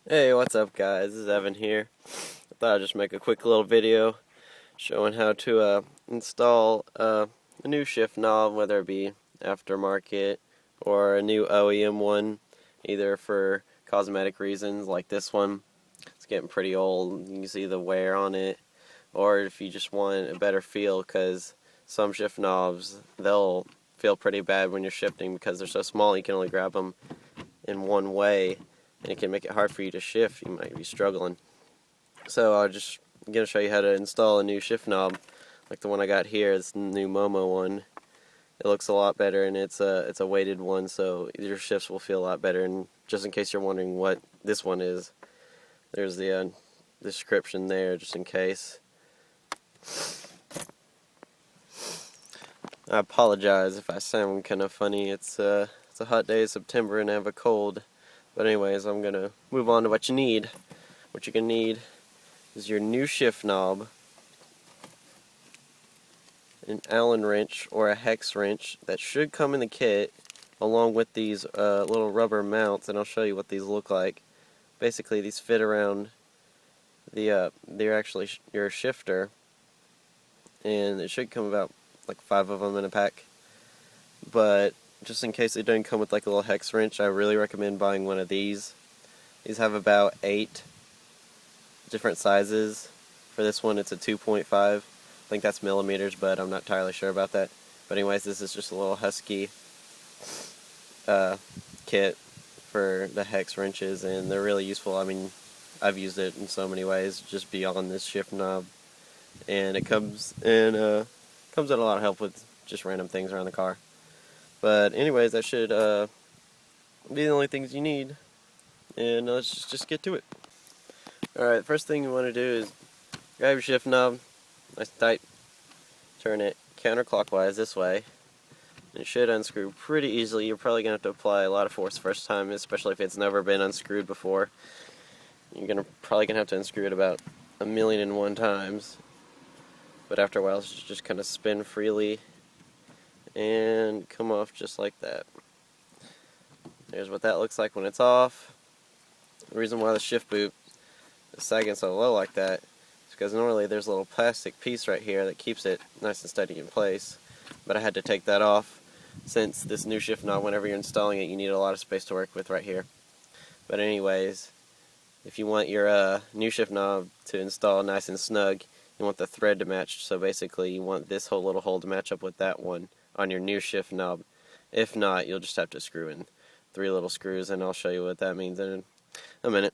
Hey, what's up guys? This is Evan here. I thought I'd just make a quick little video showing how to install a new shift knob, whether it be aftermarket or a new OEM one, either for cosmetic reasons like this one. It's getting pretty old, you can see the wear on it, or if you just want a better feel, because some shift knobs, they'll feel pretty bad when you're shifting because they're so small you can only grab them in one way, and it can make it hard for you to shift. You might be struggling. So I'm just going to show you how to install a new shift knob, like the one I got here, this new Momo one. It looks a lot better, and it's a weighted one, so your shifts will feel a lot better. And just in case you're wondering what this one is, there's the description there, just in case. I apologize if I sound kind of funny. It's a hot day in September, and I have a cold. But anyways, I'm gonna move on to what you need. What you're gonna need is your new shift knob, an Allen wrench or a hex wrench that should come in the kit, along with these little rubber mounts, and I'll show you what these look like. Basically, these fit around they're actually your shifter, and it should come about like 5 of them in a pack. But just in case it doesn't come with like a little hex wrench, I really recommend buying one of these. These have about 8 different sizes. For this one, it's a 2.5. I think that's millimeters, but I'm not entirely sure about that. But anyways, this is just a little Husky kit for the hex wrenches, and they're really useful. I mean, I've used it in so many ways, just beyond this shift knob. And it comes in a lot of help with just random things around the car. But anyways, that should be the only things you need, and let's just get to it. Alright, first thing you want to do is grab your shift knob, nice and tight, turn it counterclockwise this way, and it should unscrew pretty easily. You're probably going to have to apply a lot of force first time, especially if it's never been unscrewed before. You're probably going to have to unscrew it about 1,000,001 times, but after a while it's just kind of spin freely and come off just like that. There's what that looks like when it's off. The reason why the shift boot is sagging so low like that is because normally there's a little plastic piece right here that keeps it nice and steady in place, but I had to take that off since this new shift knob, whenever you're installing it, you need a lot of space to work with right here. But anyways, if you want your new shift knob to install nice and snug, you want the thread to match, so basically you want this whole little hole to match up with that one on your new shift knob. If not, you'll just have to screw in 3 little screws, and I'll show you what that means in a minute.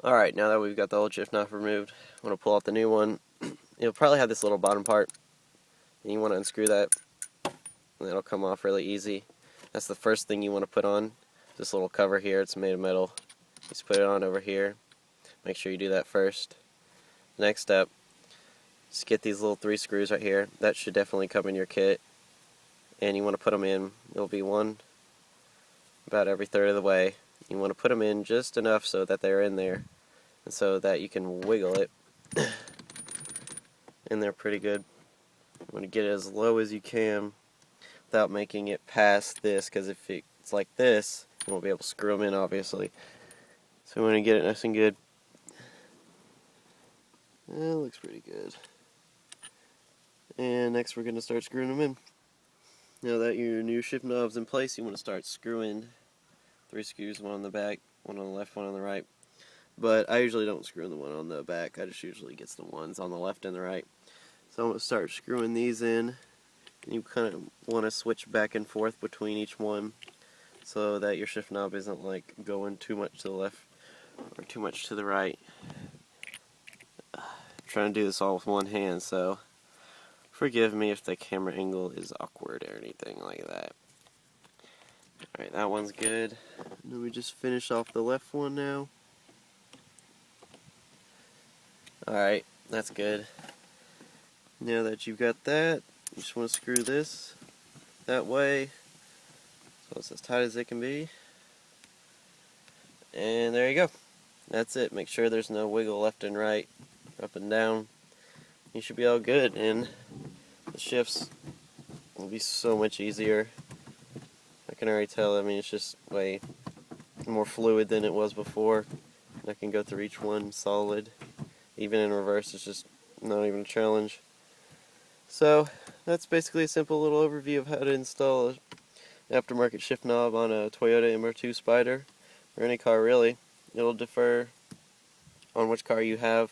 Alright, now that we've got the old shift knob removed, I'm going to pull out the new one. You'll probably have this little bottom part, and you want to unscrew that, and it'll come off really easy. That's the first thing you want to put on, this little cover here. It's made of metal. Just put it on over here. Make sure you do that first. Next step, just get these little 3 screws right here. That should definitely come in your kit, and you want to put them in. It'll be one about every third of the way. You want to put them in just enough so that they're in there, and so that you can wiggle it in there pretty good. You want to get it as low as you can without making it past this, because if it's like this, you won't be able to screw them in, obviously. So we want to get it nice and good. It looks pretty good. And next we're going to start screwing them in. Now that your new shift knob's in place, you want to start screwing 3 screws, one on the back, one on the left, one on the right. But I usually don't screw in the one on the back. I just usually get the ones on the left and the right. So I'm going to start screwing these in. You kind of want to switch back and forth between each one so that your shift knob isn't like going too much to the left or too much to the right. I'm trying to do this all with one hand, so forgive me if the camera angle is awkward or anything like that. Alright, that one's good. Let me just finish off the left one now. Alright, that's good. Now that you've got that, you just want to screw this that way so it's as tight as it can be. And there you go. That's it. Make sure there's no wiggle left and right, up and down. You should be all good, and the shifts will be so much easier. I can already tell. I mean, it's just way more fluid than it was before. And I can go through each one solid. Even in reverse, it's just not even a challenge. So that's basically a simple little overview of how to install an aftermarket shift knob on a Toyota MR2 Spyder, or any car really. It'll differ on which car you have.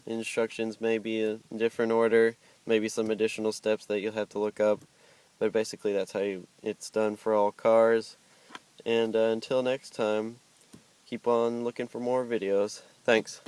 Instructions may be a different order, maybe some additional steps that you'll have to look up, but basically that's how it's done for all cars. And until next time, keep on looking for more videos. Thanks.